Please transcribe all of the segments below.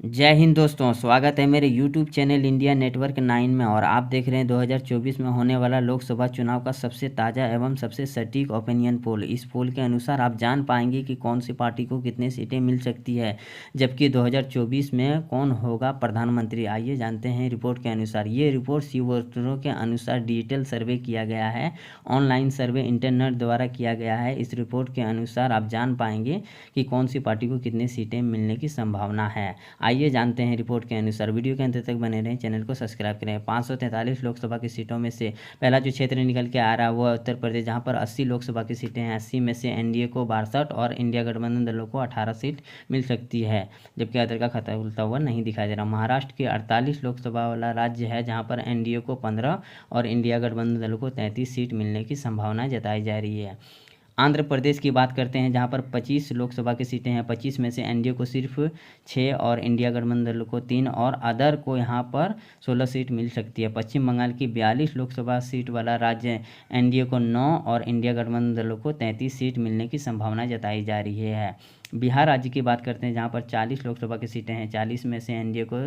जय हिंद दोस्तों, स्वागत है मेरे YouTube चैनल इंडिया नेटवर्क 9 में। और आप देख रहे हैं 2024 में होने वाला लोकसभा चुनाव का सबसे ताज़ा एवं सबसे सटीक ओपिनियन पोल। इस पोल के अनुसार आप जान पाएंगे कि कौन सी पार्टी को कितनी सीटें मिल सकती है, जबकि 2024 में कौन होगा प्रधानमंत्री। आइए जानते हैं रिपोर्ट के अनुसार। ये रिपोर्ट सी वोटरों के अनुसार डिजिटल सर्वे किया गया है, ऑनलाइन सर्वे इंटरनेट द्वारा किया गया है। इस रिपोर्ट के अनुसार आप जान पाएंगे कि कौन सी पार्टी को कितनी सीटें मिलने की संभावना है। आइए जानते हैं रिपोर्ट के अनुसार। वीडियो के अंत तक बने रहें, चैनल को सब्सक्राइब करें। 543 लोकसभा की सीटों में से पहला जो क्षेत्र निकल के आ रहा है वो उत्तर प्रदेश, जहां पर 80 लोकसभा की सीटें हैं। 80 में से एनडीए को 62 और इंडिया गठबंधन दलों को 18 सीट मिल सकती है, जबकि अदर का खाता खुलता हुआ नहीं दिखाई दे रहा। महाराष्ट्र की 48 लोकसभा वाला राज्य है, जहाँ पर एनडीए को 15 और इंडिया गठबंधन दलों को 33 सीट मिलने की संभावना जताई जा रही है। आंध्र प्रदेश की बात करते हैं, जहां पर 25 लोकसभा की सीटें हैं। 25 में से एनडीए को सिर्फ 6 और इंडिया गठबंधन दल को 3 और अदर को यहां पर 16 सीट मिल सकती है। पश्चिम बंगाल की 42 लोकसभा सीट वाला राज्य, एनडीए को 9 और इंडिया गठबंधन दलों को 33 सीट मिलने की संभावना जताई जा रही है। बिहार राज्य की बात करते हैं, जहां पर 40 लोकसभा की सीटें हैं। 40 में से एनडीए को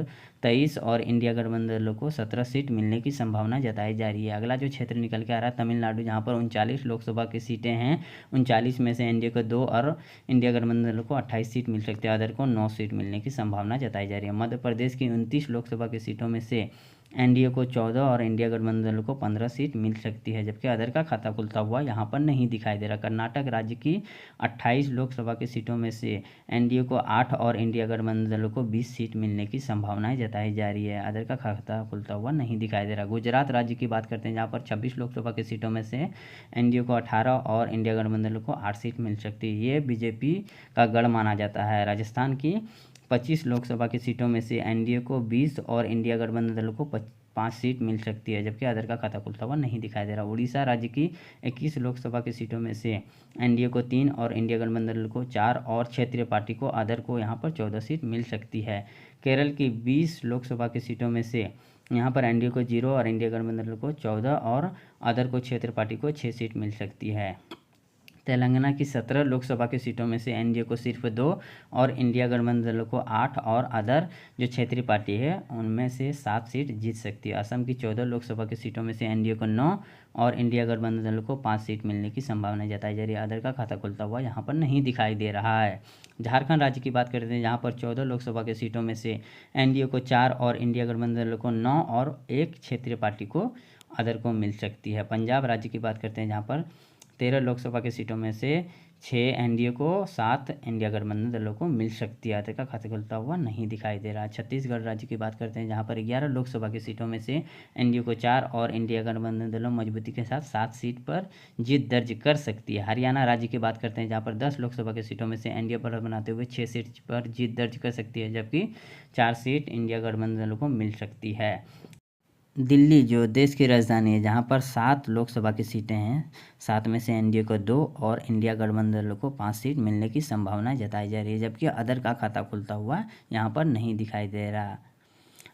23 और इंडिया गठबंधन दलों को 17 सीट मिलने की संभावना जताई जा रही है। अगला जो क्षेत्र निकल के आ रहा है तमिलनाडु, जहां पर 39 लोकसभा की सीटें हैं। 39 में से एनडीए को 2 और इंडिया गठबंधन दलों को 28 सीट मिल सकती है। अदर को 9 सीट मिलने की संभावना जताई जा रही है। मध्य प्रदेश की 29 लोकसभा की सीटों में से एनडीए को 14 और इंडिया गठबंधन दलों को 15 सीट मिल सकती है, जबकि अदर का खाता खुलता हुआ यहाँ पर नहीं दिखाई दे रहा। कर्नाटक राज्य की 28 लोकसभा की सीटों में से एनडीए को 8 और इंडिया गठबंधन दलों को 20 सीट मिलने की संभावनाएं जताई जा रही है। अदर का खाता खुलता हुआ नहीं दिखाई दे रहा। गुजरात राज्य की बात करते हैं, जहाँ पर 26 लोकसभा की सीटों में से एनडीए को 18 और इंडिया गठबंधन दलों को 8 सीट मिल सकती है। ये बीजेपी का गढ़ माना जाता है। राजस्थान की 25 लोकसभा की सीटों में से एनडीए को 20 और इंडिया गठबंधन दलों को 5 सीट मिल सकती है, जबकि अदर का खाता खुलता हुआ नहीं दिखाई दे रहा। उड़ीसा राज्य की 21 लोकसभा की सीटों में से एनडीए को 3 और इंडिया गठबंधन दलों को 4 और क्षेत्रीय पार्टी को अदर को यहाँ पर 14 सीट मिल सकती है। केरल की 20 लोकसभा की सीटों में से यहाँ पर एनडीए को 0 और इंडिया गठबंधन दलों को 14 और अदर को क्षेत्रीय पार्टी को 6 सीट मिल सकती है। तेलंगाना की 17 लोकसभा की सीटों में से एनडीए को सिर्फ 2 और इंडिया गठबंधन दलों को 8 और अदर जो क्षेत्रीय पार्टी है उनमें से 7 सीट जीत सकती है। असम की 14 लोकसभा की सीटों में से एनडीए को 9 और इंडिया गठबंधन दलों को 5 सीट मिलने की संभावना जताई जा रही है। अदर का खाता खुलता हुआ यहाँ पर नहीं दिखाई दे रहा है। झारखंड राज्य की बात करते हैं, जहाँ पर 14 लोकसभा की सीटों में से एनडीए को 4 और इंडिया गठबंधन दलों को 9 और एक क्षेत्रीय पार्टी को अदर को मिल सकती है। पंजाब राज्य की बात करते हैं, जहाँ पर 13 लोकसभा की सीटों में से 6 एनडीए को 7 इंडिया गठबंधन दलों को मिल सकती है। अदर का खाता खुलता हुआ नहीं दिखाई दे रहा। छत्तीसगढ़ राज्य की बात करते हैं, जहां पर 11 लोकसभा की सीटों में से एनडीए को 4 और इंडिया गठबंधन दलों मजबूती के साथ 7 सीट पर जीत दर्ज कर सकती है। हरियाणा राज्य की बात करते हैं, जहाँ पर 10 लोकसभा की सीटों में से एनडीए पर बनाते हुए 6 सीट पर जीत दर्ज कर सकती है, जबकि 4 सीट इंडिया गठबंधन दलों को मिल सकती है। दिल्ली जो देश की राजधानी है, जहाँ पर 7 लोकसभा की सीटें हैं। 7 में से एनडीए को 2 और इंडिया गठबंधन दलों को 5 सीट मिलने की संभावना जताई जा रही है, जबकि अदर का खाता खुलता हुआ यहाँ पर नहीं दिखाई दे रहा।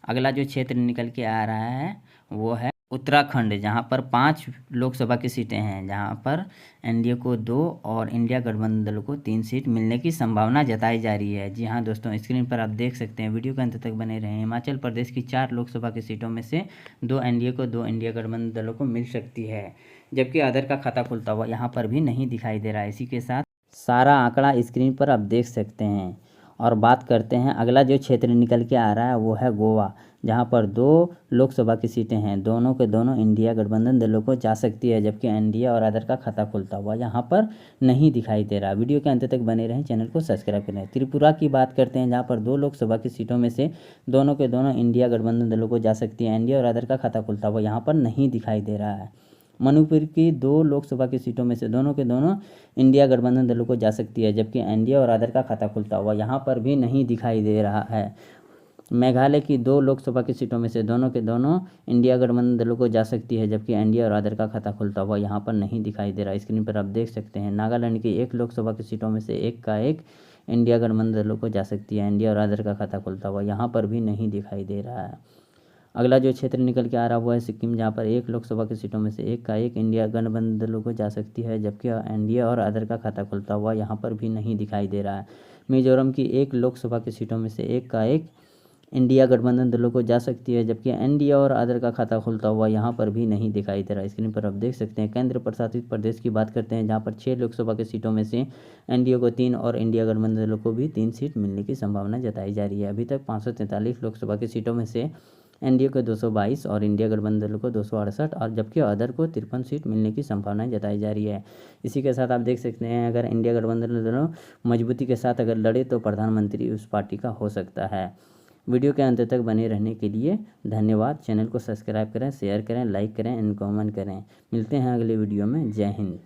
अगला जो क्षेत्र निकल के आ रहा है वो है उत्तराखंड, जहाँ पर 5 लोकसभा की सीटें हैं, जहाँ पर एनडीए को 2 और इंडिया गठबंधन दलों को 3 सीट मिलने की संभावना जताई जा रही है। जी हाँ दोस्तों, स्क्रीन पर आप देख सकते हैं, वीडियो के अंत तक बने रहें। हिमाचल प्रदेश की 4 लोकसभा की सीटों में से 2 एनडीए को 2 इंडिया गठबंधन दलों को मिल सकती है, जबकि अदर का खाता खुलता हुआ यहाँ पर भी नहीं दिखाई दे रहा है। इसी के साथ सारा आंकड़ा स्क्रीन पर आप देख सकते हैं। और बात करते हैं, अगला जो क्षेत्र निकल के आ रहा है वो है गोवा, जहां पर 2 लोकसभा की सीटें हैं। दोनों के दोनों इंडिया गठबंधन दलों को जा सकती है, जबकि एनडीए और अदर का खाता खुलता हुआ यहाँ पर नहीं दिखाई दे रहा। वीडियो के अंत तक बने रहें, चैनल को सब्सक्राइब करें। त्रिपुरा की बात करते हैं, जहाँ पर 2 लोकसभा की सीटों में से दोनों के दोनों इंडिया गठबंधन दलों को जा सकती है। एनडीए और अदर का खाता खुलता हुआ यहाँ पर नहीं दिखाई दे रहा है। मणिपुर की 2 लोकसभा की सीटों में से दोनों के दोनों इंडिया गठबंधन दलों को जा सकती है, जबकि एनडीए और अदर का खाता खुलता हुआ यहाँ पर भी नहीं दिखाई दे रहा है। मेघालय की 2 लोकसभा की सीटों में से दोनों के दोनों इंडिया गठबंधन दलों को जा सकती है, जबकि एनडीए और अदर का खाता खुलता हुआ यहाँ पर नहीं दिखाई दे रहा। स्क्रीन पर आप देख सकते हैं, नागालैंड की 1 लोकसभा की सीटों में से एक का एक इंडिया गठबंधन दलों को जा सकती है। एनडीए और अदर का खाता खुलता हुआ यहाँ पर भी नहीं दिखाई दे रहा है। अगला जो क्षेत्र निकल के आ रहा हुआ है सिक्किम, जहाँ पर 1 लोकसभा की सीटों में से एक का एक इंडिया गठबंधन दलों को जा सकती है, जबकि एनडीए और अदर का खाता खुलता हुआ यहाँ पर भी नहीं दिखाई दे रहा है। मिजोरम की 1 लोकसभा की सीटों में से एक का एक इंडिया गठबंधन दलों को जा सकती है, जबकि एनडीए और अदर का खाता खुलता हुआ यहाँ पर भी नहीं दिखाई दे रहा। स्क्रीन पर आप देख सकते हैं। केंद्र प्रशासित प्रदेश की बात करते हैं, जहाँ पर 6 लोकसभा की सीटों में से एनडीए को 3 और इंडिया गठबंधन दलों को भी 3 सीट मिलने की संभावना जताई जा रही है। अभी तक 543 लोकसभा की सीटों में से एनडीए को 222 और इंडिया गठबंधन दलों को 268 और जबकि अदर को 53 सीट मिलने की संभावनाएं जताई जा रही है। इसी के साथ आप देख सकते हैं, अगर इंडिया गठबंधन दोनों मजबूती के साथ अगर लड़े तो प्रधानमंत्री उस पार्टी का हो सकता है। वीडियो के अंत तक बने रहने के लिए धन्यवाद। चैनल को सब्सक्राइब करें, शेयर करें, लाइक करें एंड कमेंट करें। मिलते हैं अगले वीडियो में। जय हिंद।